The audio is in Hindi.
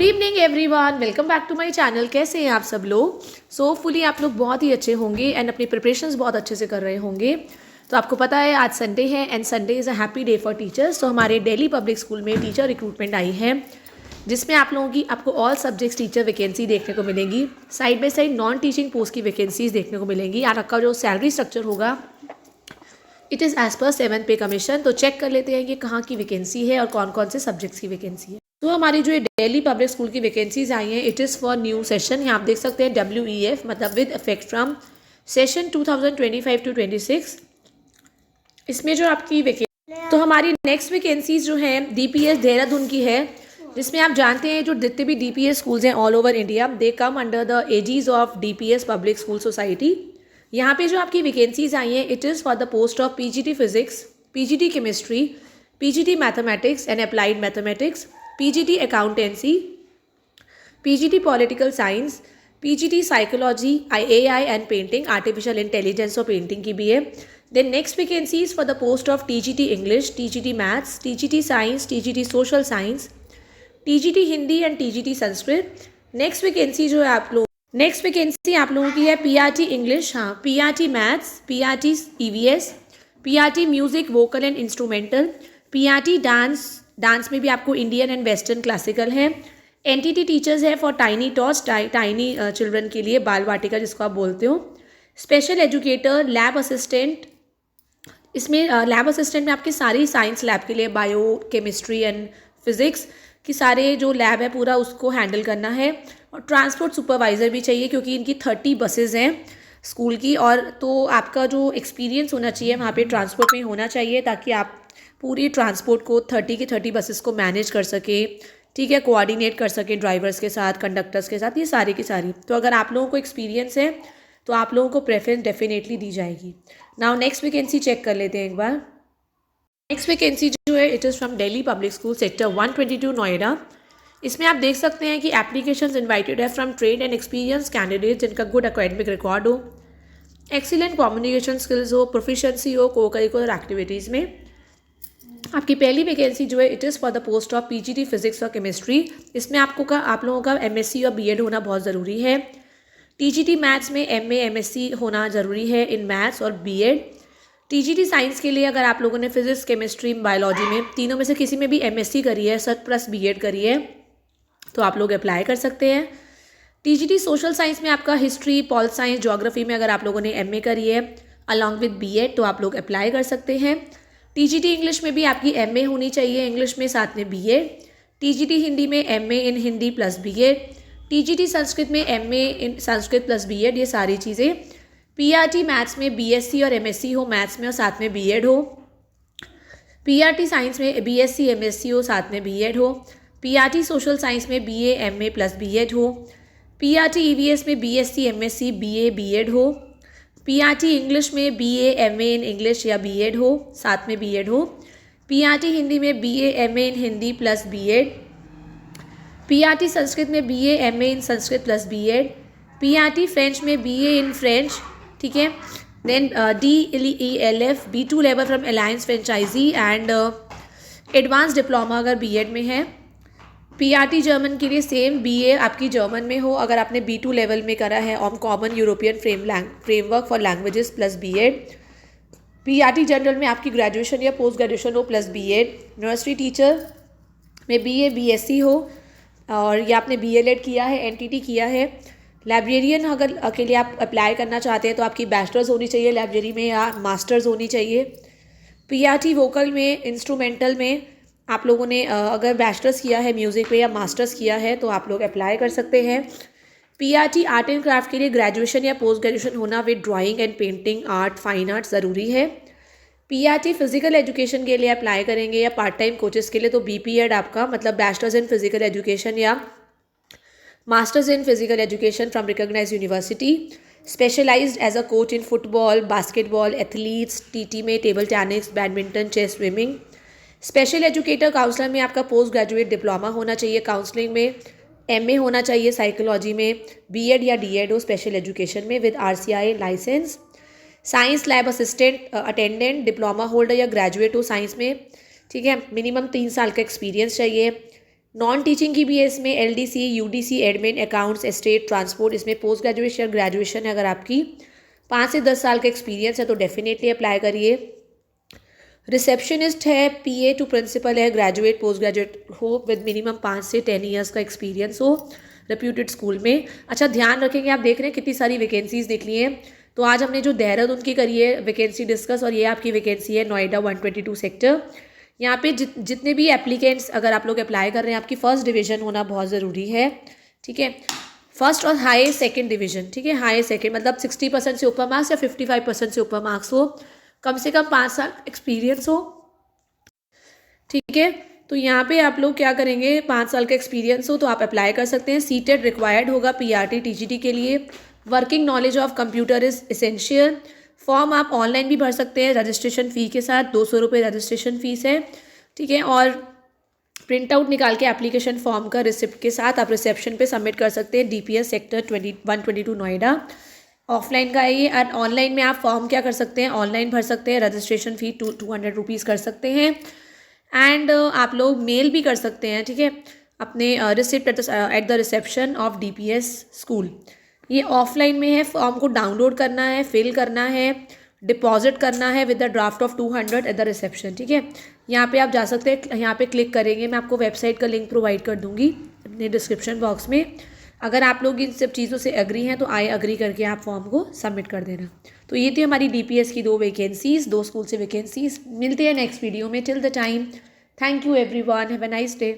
Good evening everyone, welcome back to my channel. कैसे हैं आप सब लोग? होपफुली आप लोग बहुत ही अच्छे होंगे एंड अपनी प्रिपरेशंस बहुत अच्छे से कर रहे होंगे। तो आपको पता है आज संडे है and Sunday is a happy day for teachers. तो हमारे दिल्ली पब्लिक स्कूल में टीचर रिक्रूटमेंट आई है, जिसमें आप लोगों की आपको ऑल सब्जेक्ट्स टीचर वैकेंसी देखने को मिलेंगी। Side by side non teaching post की वैकेंसीज देखने को मिलेंगी। और आपका जो सैलरी स्ट्रक्चर होगा इट इज़ एज पर 7 पे कमीशन। तो चेक कर लेते हैं कि कहाँ की वैकेंसी है और कौन कौन से सब्जेक्ट्स की वैकेंसी है। तो हमारी जो दिल्ली पब्लिक स्कूल की वैकेंसीज आई हैं it is for new session. यहाँ आप देख सकते हैं WEF मतलब with effect from session 2025 to 26। इसमें जो आपकी वैकेंसी तो हमारी नेक्स्ट वैकेंसीज जो है DPS देहरादून की है, जिसमें आप जानते हैं जो जितने भी DPS स्कूल्स हैं all over India they come under the aegis of DPS public school society. यहाँ पे जो आपकी वैकेंसीज आई हैं it is for the post of PGT physics, PGT chemistry, PGT mathematics and applied mathematics, PGT accountancy, PGT political science, PGT psychology, AI and painting, artificial intelligence और पेंटिंग की भी है। Then next vacancies for the post of TGT English, TGT maths, TGT science, TGT social science, TGT Hindi and TGT Sanskrit. Next vacancy जो है आप लोगों की है PRT इंग्लिश, हाँ, PRT maths, PRT EVS, PRT music vocal and instrumental, PRT dance में भी आपको इंडियन एंड वेस्टर्न क्लासिकल है। NTT टीचर्स है for tiny toss, tiny children के लिए, बाल वाटिका जिसको आप बोलते हो। स्पेशल एजुकेटर, लैब असिस्टेंट, इसमें लैब असिस्टेंट में आपके सारी साइंस लैब के लिए बायो केमिस्ट्री एंड फिजिक्स की सारे जो लैब है पूरा उसको हैंडल करना है। और ट्रांसपोर्ट सुपरवाइज़र भी चाहिए क्योंकि इनकी 30 बसेज़ हैं स्कूल की, और तो आपका जो एक्सपीरियंस होना चाहिए वहाँ पे ट्रांसपोर्ट में होना चाहिए ताकि आप पूरी ट्रांसपोर्ट को 30 की 30 बसेस को मैनेज कर सके, ठीक है, कोऑर्डिनेट कर सके ड्राइवर्स के साथ, कंडक्टर्स के साथ, ये सारी की सारी। तो अगर आप लोगों को एक्सपीरियंस है तो आप लोगों को प्रेफरेंस डेफिनेटली दी जाएगी। नाउ नेक्स्ट वैकेंसी चेक कर लेते हैं एक बार। नेक्स्ट वैकेंसी जो है it is from Delhi public school sector 122 Noida. इसमें आप देख सकते हैं कि एप्लीकेशंस इनवाइटेड है from trade and experience candidate जिनका गुड एकेडमिक रिकॉर्ड हो, एक्सीलेंट कम्युनिकेशन स्किल्स हो, प्रोफिशिएंसी हो को करिकुलर एक्टिविटीज़ में। आपकी पहली वैकेंसी जो है it is for the post of PGT physics और केमिस्ट्री। इसमें आप लोगों का MSc और BEd होना बहुत ज़रूरी है। TGT मैथ्स में MA MSc होना ज़रूरी है इन मैथ्स और BEd। TGT साइंस के लिए अगर आप लोगों ने फिजिक्स, केमिस्ट्री, बायोलॉजी में तीनों में से किसी में भी MSc करी है, सर प्लस BEd करी है, तो आप लोग अप्लाई कर सकते हैं। TGT सोशल साइंस में आपका हिस्ट्री, पॉल साइंस, ज्योग्राफी में अगर आप लोगों ने MA करी है अलॉन्ग विद BEd तो आप लोग अप्लाई कर सकते हैं। TGT इंग्लिश में भी आपकी MA होनी चाहिए इंग्लिश में, साथ में BEd। TGT हिंदी में MA in Hindi plus BEd। TGT Sanskrit में MA in Sanskrit plus BEd, ये सारी चीज़ें। PRT मैथ्स में BSc और MSc हो मैथ्स में और साथ में BEd हो। PRT साइंस में BSc MSc हो साथ में BEd हो। PRT सोशल साइंस में BA MA प्लस BEd हो। PRT EVS में BSc MSc BA BEd हो। PRT इंग्लिश में BA MA इन इंग्लिश या BEd हो, साथ में BEd हो। PRT हिंदी में BA MA in Hindi plus BEd। PRT Sanskrit में BA MA in Sanskrit plus BEd। PRT French में BA इन फ्रेंच, ठीक है। Then DELF B2 level from Alliance Française and advance diploma अगर BEd में है। PRT जर्मन के लिए सेम BA आपकी जर्मन में हो अगर आपने B2 लेवल में करा है on common European framework for languages plus BEd। PRT general में आपकी ग्रेजुएशन या पोस्ट ग्रेजुएशन हो प्लस BEd। नर्सरी टीचर में BA BSc हो और या आपने BLEd किया है, NTT किया है। लाइब्रेरियन अगर के लिए आप अप्लाई करना चाहते हैं तो आपकी बैचलर्स होनी चाहिए लाइब्रेरी में या मास्टर्स होनी चाहिए। PRT वोकल में, इंस्ट्रूमेंटल में आप लोगों ने अगर बैचलर्स किया है म्यूज़िक में या मास्टर्स किया है तो आप लोग अप्लाई कर सकते हैं। PRT आर्ट एंड क्राफ्ट के लिए ग्रेजुएशन या पोस्ट ग्रेजुएशन होना with drawing and painting, art, fine art ज़रूरी है। PRT फिजिकल एजुकेशन के लिए अप्लाई करेंगे या पार्ट टाइम कोचेस के लिए तो BPEd आपका मतलब बैचलर्स इन फिजिकल एजुकेशन या masters in physical education from recognised university. Specialised as a coach in football, basketball, athletes, TT में table tennis, badminton, chess, swimming. Special educator counsellor में आपका पोस्ट ग्रेजुएट डिप्लोमा होना चाहिए, काउंसलिंग में MA होना चाहिए, साइकोलॉजी में BEd या DEd हो स्पेशल एजुकेशन में with RCI licence. Science lab assistant attendant diploma holder या ग्रेजुएट हो साइंस में, ठीक है, मिनिमम 3 साल का एक्सपीरियंस चाहिए। नॉन टीचिंग की भी है इसमें, LDC, UDC, admin, accounts, estate, transport. इसमें पोस्ट ग्रेजुएशन, ग्रेजुएशन है। अगर आपकी 5 से 10 साल का एक्सपीरियंस है तो डेफिनेटली अप्लाई करिए। रिसेप्शनिस्ट है, PA टू प्रिंसिपल है, ग्रेजुएट पोस्ट ग्रेजुएट हो विद मिनिमम 5 से 10 ईयर्स का एक्सपीरियंस हो रेप्यूटेड स्कूल में। अच्छा ध्यान रखेंगे, आप देख रहे हैं कितनी सारी वैकेंसीज देख ली हैं। तो आज हमने जो देहरादून की करी है वैकेंसी डिस्कस, और ये आपकी वैकेंसी है नोएडा 122 सेक्टर। यहाँ पे जितने भी एप्लीकेंट्स अगर आप लोग अप्लाई कर रहे हैं, आपकी फर्स्ट डिवीजन होना बहुत ज़रूरी है, ठीक है। फर्स्ट और हाई सेकंड डिवीजन, ठीक है। हाई सेकंड मतलब 60% से ऊपर मार्क्स या 55% से ऊपर मार्क्स हो, कम से कम 5 साल एक्सपीरियंस हो, ठीक है। तो यहाँ पे आप लोग क्या करेंगे, 5 साल का एक्सपीरियंस हो तो आप अप्लाई कर सकते हैं। सीटेड रिक्वायर्ड होगा PRT TGT के लिए। Working knowledge of computer is essential. Form आप ऑनलाइन भी भर सकते हैं रजिस्ट्रेशन फ़ी के साथ, 200 रुपये रजिस्ट्रेशन फ़ीस है, ठीक है। और प्रिंट आउट निकाल के एप्लीकेशन फॉर्म का रिसिप्ट के साथ आप रिसेप्शन पे सबमिट कर सकते हैं, DPS सेक्टर 122 नोएडा। ऑफलाइन का है ये। और ऑनलाइन में आप फॉर्म क्या कर सकते हैं, ऑनलाइन भर सकते हैं, रजिस्ट्रेशन फ़ी 200 रुपीज़ कर सकते हैं। एंड आप लोग मेल भी कर सकते हैं, ठीक है, अपने receipt at the reception of DPS school. ये ऑफलाइन में है। फॉर्म को डाउनलोड करना है, फिल करना है, डिपॉजिट करना है with the draft of 200 at the reception, ठीक है। यहाँ पे आप जा सकते हैं, यहाँ पे क्लिक करेंगे, मैं आपको वेबसाइट का लिंक प्रोवाइड कर दूँगी अपने डिस्क्रिप्शन बॉक्स में। अगर आप लोग इन सब चीज़ों से एग्री हैं तो आई एग्री करके आप फॉर्म को सबमिट कर देना। तो ये थी हमारी DPS की 2 वैकेंसीज़, 2 स्कूल से वैकेंसीज़। मिलते हैं नेक्स्ट वीडियो में। Till the time, thank you everyone, have a nice day.